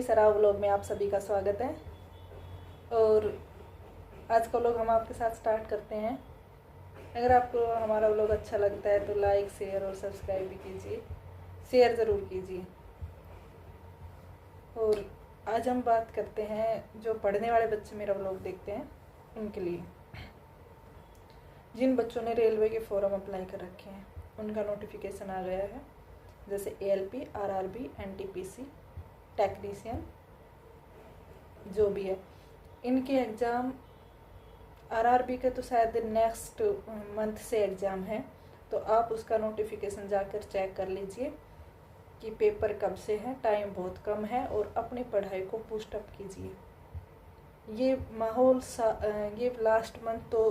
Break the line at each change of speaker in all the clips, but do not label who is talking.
सराव व्लॉग में आप सभी का स्वागत है। और आज का व्लॉग हम आपके साथ स्टार्ट करते हैं। अगर आपको हमारा व्लॉग अच्छा लगता है तो लाइक, शेयर और सब्सक्राइब भी कीजिए। शेयर ज़रूर कीजिए। और आज हम बात करते हैं जो पढ़ने वाले बच्चे मेरा व्लॉग देखते हैं उनके लिए। जिन बच्चों ने रेलवे के फॉर्म अप्लाई कर रखे हैं उनका नोटिफिकेशन आ गया है, जैसे ALP, RRB, NTPC, टेक्नीशियन, जो भी है। इनके एग्ज़ाम RRB के तो शायद नेक्स्ट मंथ से एग्ज़ाम है, तो आप उसका नोटिफिकेशन जाकर चेक कर लीजिए कि पेपर कब से है। टाइम बहुत कम है और अपनी पढ़ाई को बूस्ट अप कीजिए। ये माहौल ये लास्ट मंथ तो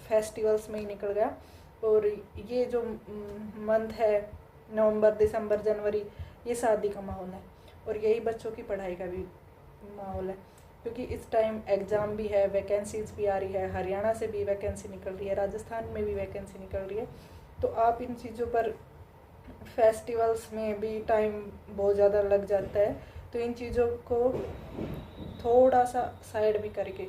फेस्टिवल्स में ही निकल गया, और ये जो मंथ है नवंबर, दिसंबर, जनवरी, ये शादी का माहौल है और यही बच्चों की पढ़ाई का भी माहौल है, क्योंकि इस टाइम एग्ज़ाम भी है, वैकेंसीज भी आ रही है। हरियाणा से भी वैकेंसी निकल रही है, राजस्थान में भी वैकेंसी निकल रही है। तो आप इन चीज़ों पर, फेस्टिवल्स में भी टाइम बहुत ज़्यादा लग जाता है, तो इन चीज़ों को थोड़ा सा साइड में करके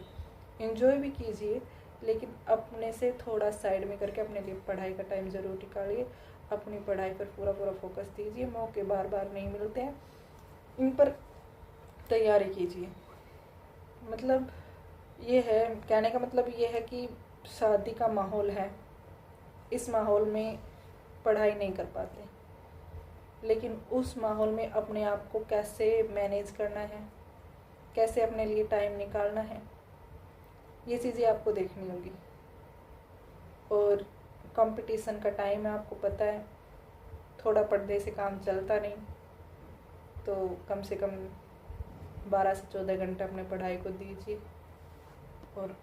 एंजॉय भी कीजिए, लेकिन अपने से थोड़ा साइड में करके अपने लिए पढ़ाई का टाइम ज़रूर निकालिए। अपनी पढ़ाई पर पूरा फोकस दीजिए। मौके बार बार नहीं मिलते हैं, इन पर तैयारी कीजिए। मतलब ये है, कहने का मतलब ये है कि शादी का माहौल है, इस माहौल में पढ़ाई नहीं कर पाते, लेकिन उस माहौल में अपने आप को कैसे मैनेज करना है, कैसे अपने लिए टाइम निकालना है, ये चीज़ें आपको देखनी होगी। और कंपटीशन का टाइम है, आपको पता है, थोड़ा पर्दे से काम चलता नहीं, तो कम से कम 12 से 14 घंटे अपने पढ़ाई को दीजिए। और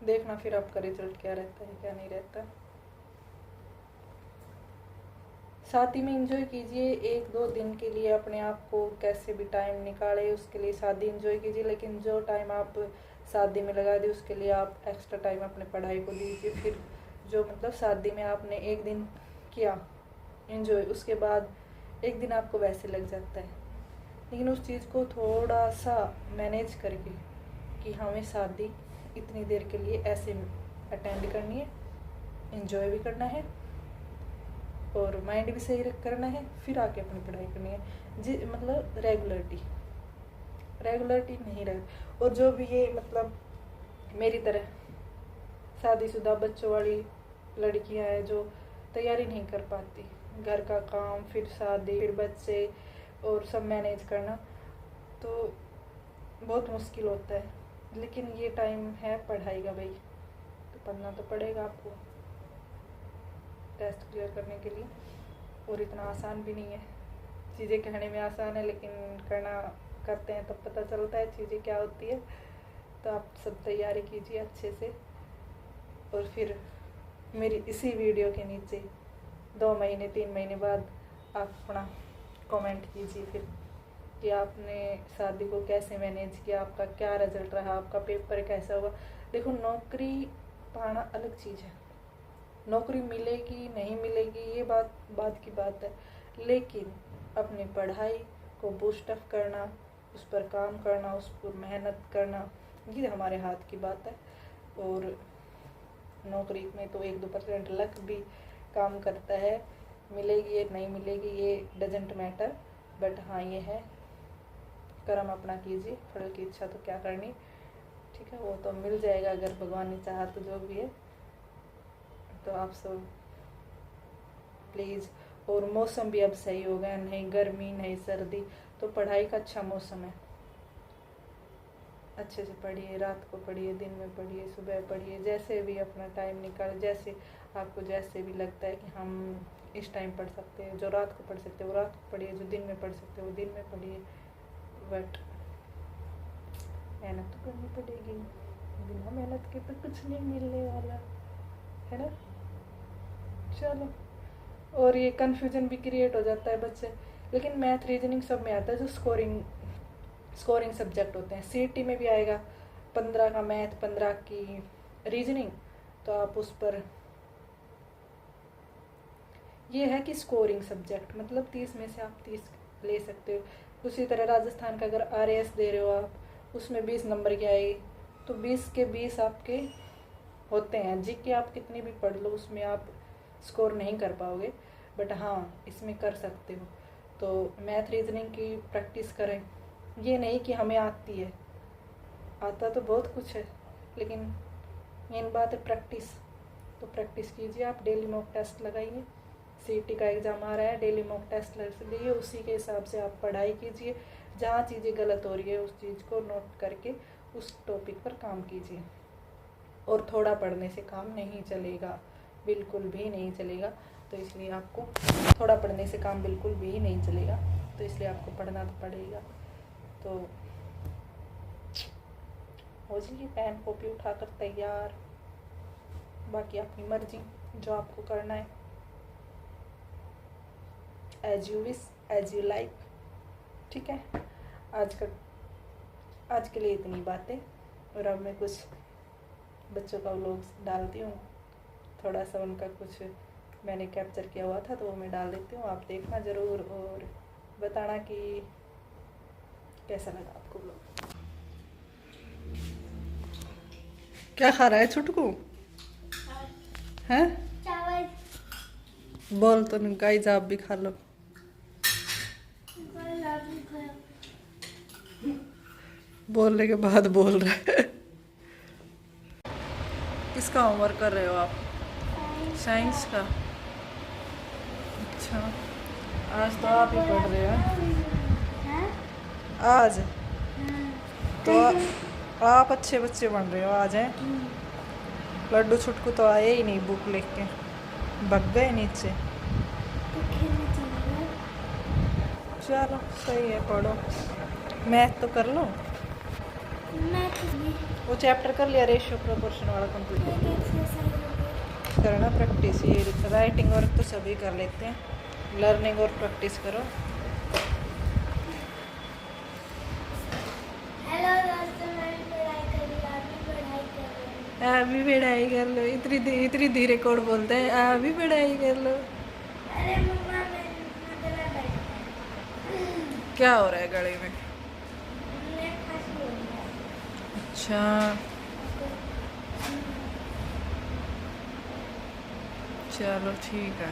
देखना फिर आपका रिजल्ट क्या रहता है, क्या नहीं रहता। साथ ही में एंजॉय कीजिए। 1-2 दिन के लिए अपने आप को कैसे भी टाइम निकाले, उसके लिए शादी एंजॉय कीजिए, लेकिन जो टाइम आप शादी में लगा दिए उसके लिए आप एक्स्ट्रा टाइम अपने पढ़ाई को दीजिए। फिर जो मतलब शादी में आपने 1 दिन किया एंजॉय, उसके बाद 1 दिन आपको वैसे लग जाता है, लेकिन उस चीज़ को थोड़ा सा मैनेज करके कि हमें शादी इतनी देर के लिए ऐसे अटेंड करनी है, एंजॉय भी करना है और माइंड भी सही करना है, फिर आके अपनी पढ़ाई करनी है। जी, मतलब रेगुलरिटी नहीं रहे। और जो भी ये मतलब मेरी तरह शादीशुदा बच्चों वाली लड़कियां हैं जो तैयारी नहीं कर पाती, घर का काम, फिर शादी, फिर बच्चे और सब मैनेज करना, तो बहुत मुश्किल होता है। लेकिन ये टाइम है पढ़ाई का भाई, तो पढ़ना तो पड़ेगा आपको टेस्ट क्लियर करने के लिए। और इतना आसान भी नहीं है। चीज़ें कहने में आसान है, लेकिन करते हैं तब पता चलता है चीज़ें क्या होती है। तो आप सब तैयारी कीजिए अच्छे से, और फिर मेरी इसी वीडियो के नीचे 2 महीने 3 महीने बाद आप अपना कमेंट कीजिए फिर कि आपने शादी को कैसे मैनेज किया, आपका क्या रिजल्ट रहा, आपका पेपर कैसा हुआ। देखो, नौकरी पाना अलग चीज़ है, नौकरी मिलेगी नहीं मिलेगी ये बात की बात है, लेकिन अपनी पढ़ाई को बूस्ट अप करना, उस पर काम करना, उस पर मेहनत करना, ये हमारे हाथ की बात है। और नौकरी में तो 1-2% लक भी काम करता है, मिलेगी या नहीं मिलेगी ये डजेंट मैटर, बट हाँ ये है, कर्म अपना कीजिए, फल की इच्छा तो क्या करनी, ठीक है, वो तो मिल जाएगा अगर भगवान ने चाहा तो, जो भी है। तो आप सब प्लीज़, और मौसम भी अब सही हो गया, नहीं गर्मी नहीं सर्दी, तो पढ़ाई का अच्छा मौसम है। अच्छे से पढ़िए, रात को पढ़िए, दिन में पढ़िए, सुबह पढ़िए, जैसे भी अपना टाइम निकाले, जैसे आपको जैसे भी लगता है कि हम इस टाइम पढ़ सकते हैं, जो रात को पढ़ सकते हैं वो रात को पढ़िए, जो दिन में पढ़ सकते हैं वो दिन में पढ़िए। बट मेहनत तो करनी पड़ेगी, बिना मेहनत के तो कुछ नहीं मिलने वाला है ना। चलो, और ये कन्फ्यूजन भी क्रिएट हो जाता है बच्चे, लेकिन मैथ, रीजनिंग सब में आता है, जो स्कोरिंग सब्जेक्ट होते हैं। CET में भी आएगा 15 का मैथ, 15 की रीजनिंग, तो आप उस पर ये है कि स्कोरिंग सब्जेक्ट, मतलब 30 में से आप 30 ले सकते हो। उसी तरह राजस्थान का अगर RAS दे रहे हो आप, उसमें 20 नंबर की आएगी, तो 20 के 20 आपके होते हैं। GK आप कितनी भी पढ़ लो उसमें आप स्कोर नहीं कर पाओगे, बट हाँ इसमें कर सकते हो। तो मैथ रीजनिंग की प्रैक्टिस करें। ये नहीं कि हमें आती है, आता तो बहुत कुछ है, लेकिन मेन बात है प्रैक्टिस। तो प्रैक्टिस कीजिए आप, डेली मॉक टेस्ट लगाइए। CET का एग्ज़ाम आ रहा है, डेली मॉक टेस्ट लगाइए, उसी के हिसाब से आप पढ़ाई कीजिए। जहाँ चीज़ें गलत हो रही है उस चीज़ को नोट करके उस टॉपिक पर काम कीजिए। और थोड़ा पढ़ने से काम नहीं चलेगा, बिल्कुल भी नहीं चलेगा। तो इसलिए आपको थोड़ा पढ़ने से काम बिल्कुल भी नहीं चलेगा, तो इसलिए आपको पढ़ना तो पड़ेगा। तो हो जाइए पेन कॉपी उठाकर तैयार, बाकी अपनी मर्जी, जो आपको करना है। As you wish, as you like. ठीक है, आज के लिए इतनी बातें। और अब मैं कुछ बच्चों का व्लॉग डालती हूँ, थोड़ा सा उनका कुछ मैंने कैप्चर किया हुआ था तो वो मैं डाल देती हूँ, आप देखना ज़रूर और बताना कि कैसा लगा आपको व्लॉग। क्या खा रहा है छुटकू? हैं? चावल। बोल तो नहीं, गाइस आप भी खा लो। बोलने के बाद बोल रहा है। किसका होमवर्क कर रहे हो आप? साइंस का। अच्छा, आज तो आप ही पढ़ रहे हो आज, तो आप अच्छे बच्चे बन रहे हो आज हैं। लड्डू छुटकू तो आए ही नहीं बुक लेके, भग गए नीचे। चलो सही है, पढ़ो। मैथ तो कर लो, वो चैप्टर कर लिया, रेशियो प्रोपोर्शन वाला कंप्लीट करना। प्रैक्टिस, ये राइटिंग वर्क तो सभी कर लेते हैं, लर्निंग और प्रैक्टिस करो। अभी पढ़ाई कर लो, इतनी धीरे कौन बोलते हैं, अभी पढ़ाई कर लो। अरे मम्मा क्या हो रहा है गले में? अच्छा, चलो ठीक है।